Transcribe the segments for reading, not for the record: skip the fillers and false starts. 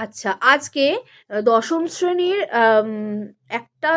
আচ্ছা, আজকে দশম শ্রেণীর একটা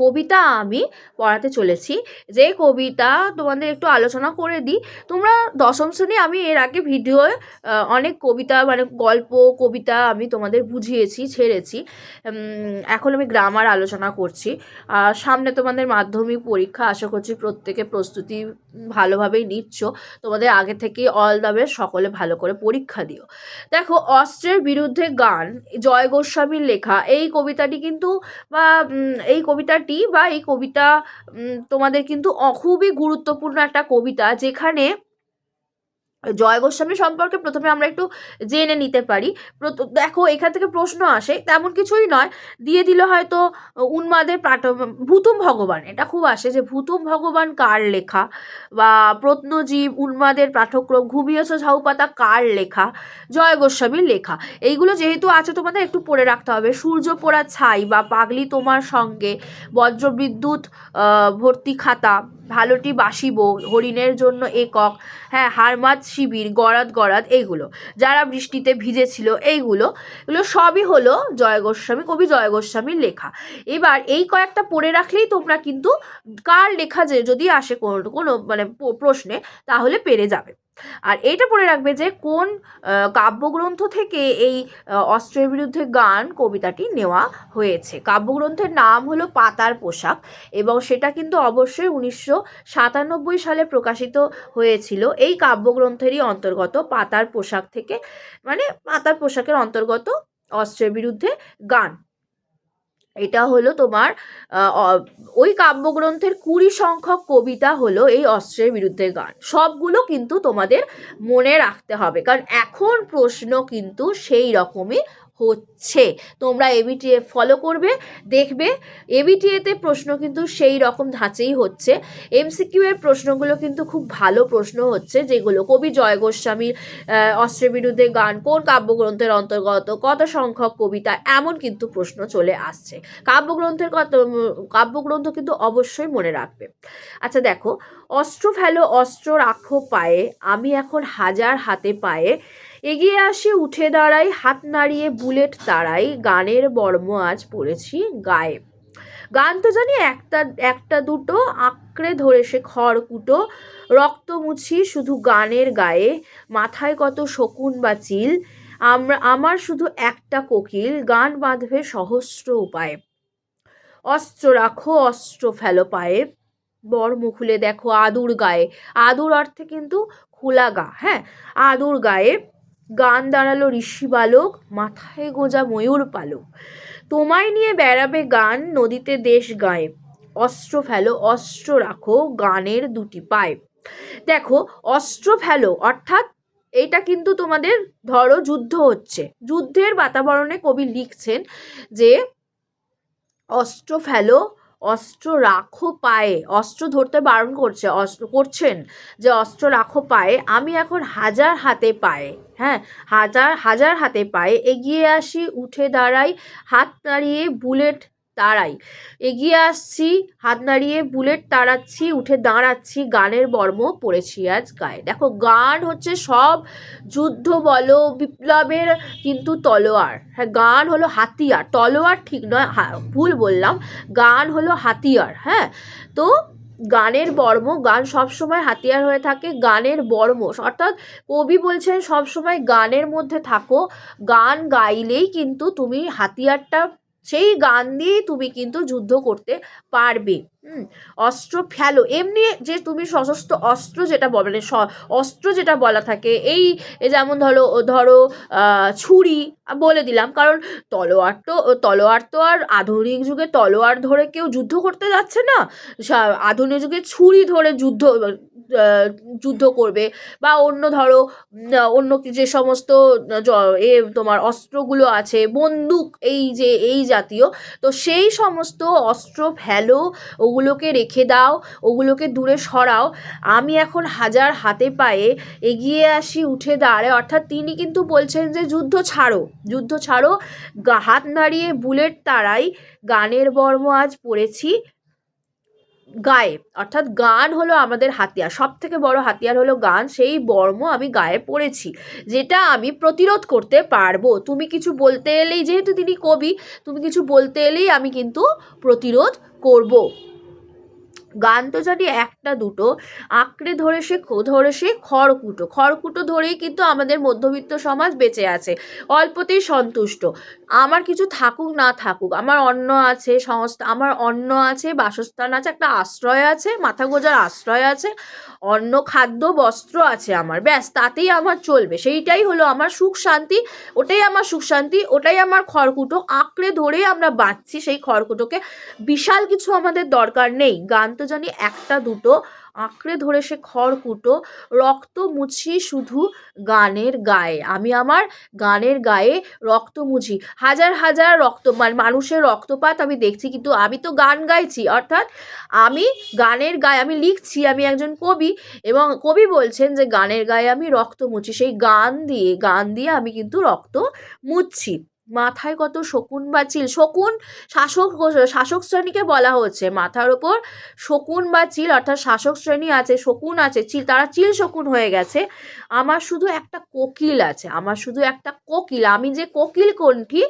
কবিতা আমি পড়াতে চলেছি। যে কবিতা তোমাদের একটু আলোচনা করে দিই। তোমরা দশম শ্রেণী আমি এর আগে ভিডিওয়ে অনেক কবিতা মানে গল্প, কবিতা আমি তোমাদের বুঝিয়েছি, ছেড়েছি। এখন আমি গ্রামার আলোচনা করছি। সামনে তোমাদের মাধ্যমিক পরীক্ষা, আশা করছি প্রত্যেকে প্রস্তুতি ভালোভাবেই নিচ্ছ। তোমাদের আগে থেকেই অল দ্য বেস্ট, সকলে ভালো করে পরীক্ষা দিও। দেখো, অস্ত্রের বিরুদ্ধে গান, জয় গোস্বামীর লেখা এই কবিতাটি কিন্তু বা এই কবিতাটি বা এই কবিতা তোমাদের কিন্তু খুবই গুরুত্বপূর্ণ একটা কবিতা, যেখানে জয় গোস্বামী সম্পর্কে প্রথমে আমরা একটু জেনে নিতে পারি। দেখো, এখান থেকে প্রশ্ন আসে, তেমন কিছুই নয়, দিয়ে দিল হয়তো উন্মাদের ভূতুম ভগবান, এটা খুব আসে যে ভূতুম ভগবান কার লেখা, বা প্রত্নজীব, উন্মাদের পাঠক্রম, ঘুমিয়েছ ঝাউপাতা কার লেখা, জয় গোস্বামীর লেখা। এইগুলো যেহেতু আছে তোমাদের একটু পড়ে রাখতে হবে। সূর্য পোড়া ছাই বা পাগলি তোমার সঙ্গে, বজ্রবিদ্যুৎ ভর্তি খাতা, ভালোটি বাসিব, হরিণের জন্য একক, হ্যাঁ, হারমাত শিবির, গরাদ গরাদ, এইগুলো, যারা বৃষ্টিতে ভিজেছিল, এগুলো সবই হলো জয় গোস্বামী, কবি জয় গোস্বামীর লেখা। এবার এই কয়েকটা পড়ে রাখলেই তোমরা কিন্তু কার লেখা যে যদি আসে কোনো মানে প্রশ্নে, তাহলে পেরে যাবে। আর এইটা পড়ে রাখবে যে কোন কাব্যগ্রন্থ থেকে এই অস্ত্রের বিরুদ্ধে গান কবিতাটি নেওয়া হয়েছে। কাব্যগ্রন্থের নাম হলো পাতার পোশাক, এবং সেটা কিন্তু অবশ্যই 1997 সালে প্রকাশিত হয়েছিল। এই কাব্যগ্রন্থেরই অন্তর্গত পাতার পোশাক থেকে, মানে পাতার পোশাকের অন্তর্গত অস্ত্রের বিরুদ্ধে গান। এটা হলো তোমার ওই কাব্যগ্রন্থের 20 সংখ্যক কবিতা হলো এই অস্ত্রের বিরুদ্ধে গান। সবগুলো কিন্তু তোমাদের মনে রাখতে হবে, কারণ এখন প্রশ্ন কিন্তু সেই রকমই হচ্ছে। তোমরা এবিটিএ ফলো করবে, দেখবে এবিটিএতে প্রশ্ন কিন্তু সেই রকম ধাঁচেই হচ্ছে। এমসিকিউ এর প্রশ্নগুলো কিন্তু খুব ভালো প্রশ্ন হচ্ছে, যেগুলো কবি জয় গোস্বামীর অস্ত্রের বিরুদ্ধে গান কোন কাব্যগ্রন্থের অন্তর্গত, কত সংখ্যক কবিতা, এমন কিন্তু প্রশ্ন চলে আসছে। কাব্যগ্রন্থ কিন্তু অবশ্যই মনে রাখবে। আচ্ছা দেখো, অস্ত্র ফেলো অস্ত্র রাখো পায়ে, আমি এখন হাজার হাতে পায়ে, এগিয়ে আসি উঠে দাঁড়াই, হাত নাড়িয়ে বুলেট তাড়াই, গানের বর্ম আজ পড়েছি গায়ে। গান তো জানি একটা একটা দুটো, আঁকড়ে ধরে সে খড়কুটো, রক্ত মুছি শুধু গানের গায়ে, মাথায় কত শকুন বা চিল, আমার শুধু একটা কোকিল, গান বাঁধবে সহস্র উপায়ে। অস্ত্র রাখো অস্ত্র ফেলো পায়ে, বর্ম খুলে দেখো আদুর গায়ে। আদুর অর্থে কিন্তু খোলা গা, হ্যাঁ, আদুর গায়ে, গান দাঁড়ালো ঋষি বালক, মাথায় গোঁজা ময়ূর পালক, তোমায় নিয়ে বেড়াবে গান নদীতে দেশ গায়ে, অস্ত্র ফেলো অস্ত্র রাখো গানের দুটি পায়ে। দেখো, অস্ত্র ফেলো অর্থাৎ এটা কিন্তু তোমাদের ধরো যুদ্ধ হচ্ছে, যুদ্ধের বাতাবরণে কবি লিখছেন যে অস্ত্র ফেলো অস্ত্র রাখো পায়ে, অস্ত্র ধরতে বারণ করছে, অস্ত্র করছেন যে অস্ত্র রাখো পায়ে, আমি এখন হাজার হাতে পায়ে, হ্যাঁ, হাজার হাজার হাতে পায়ে, এগিয়ে আসি উঠে দাঁড়াই, হাত নাড়িয়ে বুলেট তাড়াই, এগিয়ে আসছি হাত নাড়িয়ে বুলেট তাড়াচ্ছি, উঠে দাঁড়াচ্ছি, গানের বর্ম পড়েছি আজ গায়ে। দেখো, গান হচ্ছে সব যুদ্ধ বলো বিপ্লবের কিন্তু তলোয়ার, হ্যাঁ, গান হলো হাতিয়ার, তলোয়ার ঠিক নয়, ভুল বললাম, গান হলো হাতিয়ার, হ্যাঁ। তো গানের বর্ম, গান সবসময় হাতিয়ার হয়ে থাকে, গানের বর্ম অর্থাৎ কবি বলছেন সবসময় গানের মধ্যে থাকো, গান গাইলেই কিন্তু তুমি হাতিয়ারটা, সেই গান দিয়েই তুমি কিন্তু যুদ্ধ করতে পারবে। অস্ত্র ফেলো, এমনি যে তুমি সশস্ত্র অস্ত্র যেটা বলে অস্ত্র যেটা বলা থাকে, এই যেমন ধরো ধরো ছুরি বলে দিলাম, কারণ তলোয়ার তো আর আধুনিক যুগে তলোয়ার ধরে কেউ যুদ্ধ করতে যাচ্ছে না, আধুনিক যুগে ছুরি ধরে যুদ্ধ করবে, বা অন্য ধরো অন্য যে সমস্ত তোমার অস্ত্রগুলো আছে, বন্দুক, এই জাতীয়, তো সেই সমস্ত অস্ত্র ফেলো, ওগুলোকে রেখে দাও, ওগুলোকে দূরে সরাও, আমি এখন হাজার হাতে পায়ে, এগিয়ে আসি উঠে দাঁড়ায়, অর্থাৎ তিনি কিন্তু বলছেন যে যুদ্ধ ছাড়ো, যুদ্ধ ছাড়ো, হাত নাড়িয়ে বুলেট তাড়াই, গানের বর্ম আজ পড়েছি গায়ে, অর্থাৎ গান হলো আমাদের হাতিয়ার, সব থেকে বড় হাতিয়ার হলো গান। সেই বর্ম আমি গায়ে পড়েছি, যেটা আমি প্রতিরোধ করতে পারবো। তুমি কিছু বলতে এলেই, যেহেতু তিনি কবি, তুমি কিছু বলতে এলেই আমি কিন্তু প্রতিরোধ করব। গান তো জানি একটা দুটো, আঁকড়ে ধরে সে খড়কুটো, খড়কুটো ধরেই কিন্তু আমাদের মধ্যবিত্ত সমাজ বেঁচে আছে, অল্পতেই সন্তুষ্ট। আমার কিছু থাকুক না থাকুক, আমার অন্ন আছে, আমার অন্ন আছে, বাসস্থান আছে, একটা আশ্রয় আছে, মাথা গোঁজার আশ্রয় আছে, অন্ন খাদ্য বস্ত্র আছে আমার, ব্যাস তাতেই আমার চলবে, সেইটাই হলো আমার সুখ শান্তি, ওটাই আমার সুখ শান্তি, ওটাই আমার খড়কুটো। আঁকড়ে ধরেই আমরা বাঁচছি সেই খড়কুটোকে, বিশাল কিছু আমাদের দরকার নেই। গান তো জানি একটা দুটো, আঁকড়ে ধরে সে খড়কুটো, রক্ত মুছি শুধু গানের গায়ে। আমি আমার গানের গায়ে রক্ত মুছি, হাজার হাজার মানুষের রক্তপাত আমি দেখছি, কিন্তু আমি তো গান গাইছি, অর্থাৎ আমি গানের গায়ে আমি লিখছি, আমি একজন কবি, এবং কবি বলছেন যে গানের গায়ে আমি রক্ত মুছি, সেই গান দিয়ে আমি কিন্তু রক্ত মুছছি। মাথায় কত শকুন বা চিল, শকুন শাসক শ্রেণীকে বলা হচ্ছে, মাথার ওপর শকুন বা চিল, অর্থাৎ শাসক শ্রেণী আছে, শকুন আছে, চিল, তারা চিল শকুন হয়ে গেছে। আমার শুধু একটা কোকিল আছে, আমার শুধু একটা কোকিল, আমি যে কোকিল কণ্ঠী,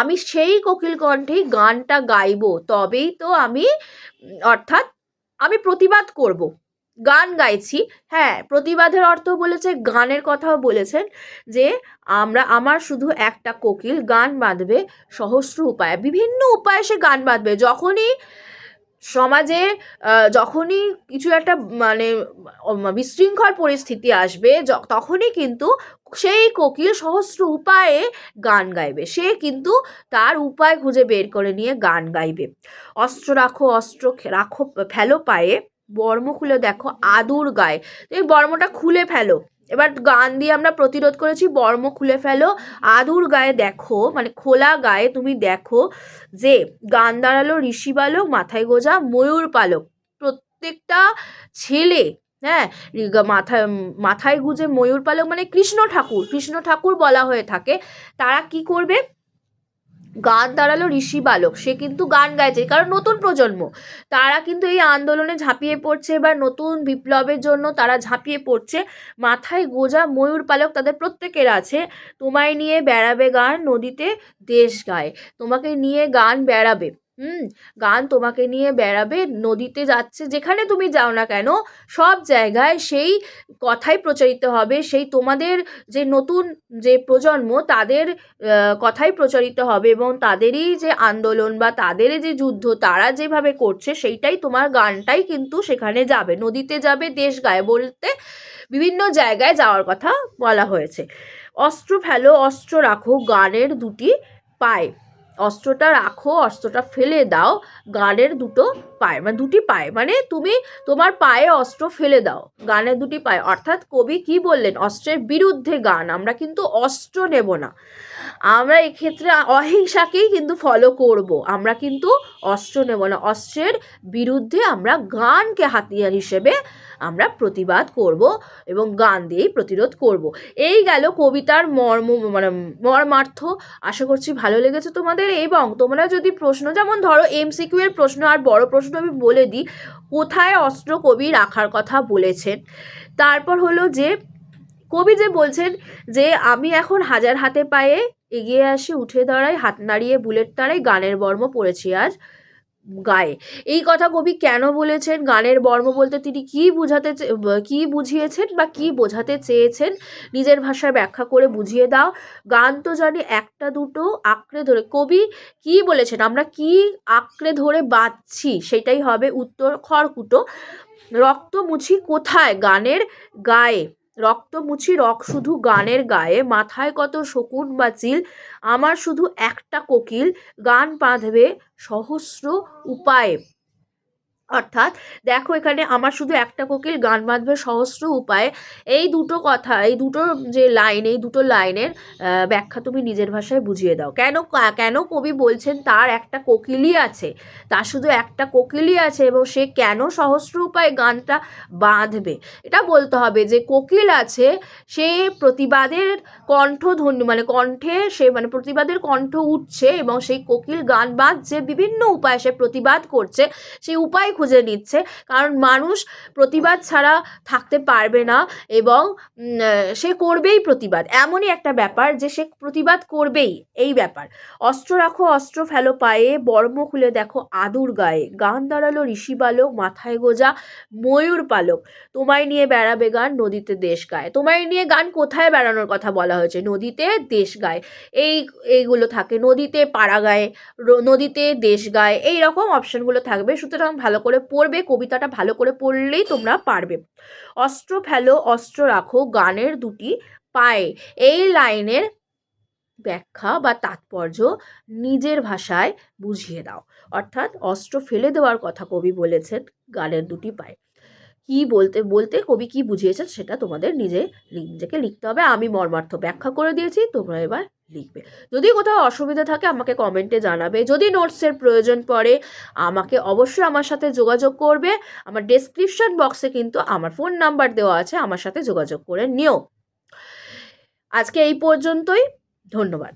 আমি সেই কোকিল কণ্ঠেই গানটা গাইবো, তবেই তো আমি, অর্থাৎ আমি প্রতিবাদ করব। গান গাইছি, হ্যাঁ, প্রতিবাদের অর্থ বলেছে, গানের কথাও বলেছেন যে আমার শুধু একটা কোকিল গান বাঁধবে সহস্র উপায়ে, বিভিন্ন উপায়ে সে গান বাঁধবে। যখনই সমাজে যখনই কিছু একটা মানে বিশৃঙ্খল পরিস্থিতি আসবে, তখনই কিন্তু সেই কোকিল সহস্র উপায়ে গান গাইবে, সে কিন্তু তার উপায় খুঁজে বের করে নিয়ে গান গাইবে। অস্ত্র রাখো, অস্ত্র রাখো, ফেলো পায়ে, বর্ম খুলে দেখো আদুর গায়ে। এই বর্মটা খুলে ফেলো, এবার গান দিয়ে আমরা প্রতিরোধ করেছি, বর্ম খুলে ফেলো আদুর গায়ে দেখো, মানে খোলা গায়ে তুমি দেখো যে গান দাঁড়ালো ঋষি বালক, মাথায় গোজা ময়ূর পালক। প্রত্যেকটা ছেলে, হ্যাঁ, মাথায় মাথায় গুজে ময়ূর পালক মানে কৃষ্ণ ঠাকুর বলা হয়ে থাকে। তারা কি করবে? গান দাঁড়ালো ঋষি বালক, সে কিন্তু গান গাইছে, কারণ নতুন প্রজন্ম, তারা কিন্তু এই আন্দোলনে ঝাঁপিয়ে পড়ছে, বা নতুন বিপ্লবের জন্য তারা ঝাঁপিয়ে পড়ছে। মাথায় গোজা ময়ূর পালক তাদের প্রত্যেকের আছে। তোমায় নিয়ে বেড়াবে গান নদীতে দেশ গায়ে, তোমাকে নিয়ে গান বেড়াবে, গান তোমাকে নিয়ে বেড়াবে, নদীতে যাচ্ছে, যেখানে তুমি যাও না কেন সব জায়গায় সেই কথাই প্রচারিত হবে, সেই তোমাদের যে নতুন যে প্রজন্ম তাদের কথাই প্রচারিত হবে, এবং তাদেরই যে আন্দোলন বা তাদের যে যুদ্ধ তারা যেভাবে করছে সেইটাই তোমার গানটাই কিন্তু সেখানে যাবে, নদীতে যাবে, দেশ গায়ে বলতে বিভিন্ন জায়গায় যাওয়ার কথা বলা হয়েছে। অস্ত্র ফেলো, অস্ত্র রাখো গানের দুটি পায়ে, অস্ত্রটা রাখো, অস্ত্রটা ফেলে দাও গানের দুটো পায়ে, মানে দুটি পায়ে, মানে তুমি তোমার পায়ে অস্ত্র ফেলে দাও গানের দুটি পায়ে। অর্থাৎ কবি কি বললেন? অস্ত্রের বিরুদ্ধে গান, আমরা কিন্তু অস্ত্র নেব না, আমরা এক্ষেত্রে অহিংসাকেই কিন্তু ফলো করব, আমরা কিন্তু অস্ত্র নেব না, অস্ত্রের বিরুদ্ধে আমরা গানকে হাতিয়ার হিসেবে আমরা প্রতিবাদ করব এবং গান দিয়েই প্রতিরোধ করব। এই গেল কবিতার মর্মার্থ। আশা করছি ভালো লেগেছে তোমাদের, এবং তোমরা যদি প্রশ্ন, যেমন ধরো এমসিকিউ এর প্রশ্ন আর বড় প্রশ্ন আমি বলে দিই, কোথায় অস্ত্র কবি রাখার কথা বলেছেন, তারপর হলো যে কবি যে বলছেন যে আমি এখন হাজার হাতে পায়ে এগিয়ে আসি উঠে দাঁড়াই, হাত নাড়িয়ে বুলেট তাড়াই, গানের বর্ম পড়েছি আজ গায়ে। এই কথা কবি কেন বলেছেন? গানের বর্ম বলতে তিনি কি বুঝিয়েছেন বা কি বোঝাতে চেয়েছেন, নিজের ভাষায় ব্যাখ্যা করে বুঝিয়ে দাও। গান তো জানি একটা দুটো, আঁকড়ে ধরে, কবি কি বলেছেন, আমরা কি আঁকড়ে ধরে বাঁচছি সেটাই হবে উত্তর, খড়কুটো। রক্ত মুছি কোথায়? গানের গায়ে, রক্ত মুছি শুধু গানের গায়ে, মাথায় কত শকুন বা চিল, আমার শুধু একটা কোকিল গান বাঁধবে সহস্র উপায়ে। অর্থাৎ দেখো এখানে আমার শুধু একটা কোকিল গান বাঁধবে সহস্র উপায়ে, এই দুটো কথা, এই দুটো যে লাইন, এই দুটো লাইনের ব্যাখ্যা তুমি নিজের ভাষায় বুঝিয়ে দাও। কেন কবি বলছেন তার একটা কোকিলই আছে, তার শুধু একটা কোকিলই আছে, এবং সে কেন সহস্র উপায়ে গানটা বাঁধবে, এটা বলতে হবে। যে কোকিল আছে সে প্রতিবাদের কণ্ঠধ্বনি, মানে কণ্ঠে সে মানে প্রতিবাদের কণ্ঠ উঠছে, এবং সেই কোকিল গান বাঁধছে, বিভিন্ন উপায়ে সে প্রতিবাদ করছে, সেই উপায় খুঁজে নিচ্ছে, কারণ মানুষ প্রতিবাদ ছাড়া থাকতে পারবে না এবং সে করবেই প্রতিবাদ, এমনই একটা ব্যাপার যে সে প্রতিবাদ করবেই, এই ব্যাপার। অস্ত্র রাখো অস্ত্র ফেলো পায়ে, বর্ম খুলে দেখো আদুর গায়ে, গান দাঁড়ালো ঋষি বালক, মাথায় গোজা ময়ূর পালক, তোমায় নিয়ে বেড়াবে গান নদীতে দেশ গায়। তোমায় নিয়ে গান কোথায় বেড়ানোর কথা বলা হয়েছে? নদীতে দেশ গায়, এইগুলো থাকে, নদীতে পাড়া গায়ে, নদীতে দেশ গায়, এইরকম অপশনগুলো থাকবে। সুতরাং ভালো করে পড়বে, কবিতাটা ভালো করে পড়লেই তোমরা পারবে। অস্ত্র ফেলো অস্ত্র রাখো গানের দুটি পায়ে, এই লাইনের ব্যাখ্যা বা তাৎপর্য নিজের ভাষায় বুঝিয়ে দাও। অর্থাৎ অস্ত্র ফেলে দেওয়ার কথা কবি বলেছেন গানের দুটি পায়ে। কি বলতে বলতে কবি কি বুঝিয়েছেন সেটা তোমাদের নিজেকে লিখতে হবে। আমি মর্মার্থ ব্যাখ্যা করে দিয়েছি, তোমরা এবার লিখবে। যদি কোথাও অসুবিধা থাকে আমাকে কমেন্টে জানাবে। যদি নোটসের প্রয়োজন পড়ে আমাকে অবশ্যই আমার সাথে যোগাযোগ করবে। আমার ডেসক্রিপশন বক্সে কিন্তু আমার ফোন নাম্বার দেওয়া আছে, আমার সাথে যোগাযোগ করে নিও। আজকে এই পর্যন্তই, ধন্যবাদ।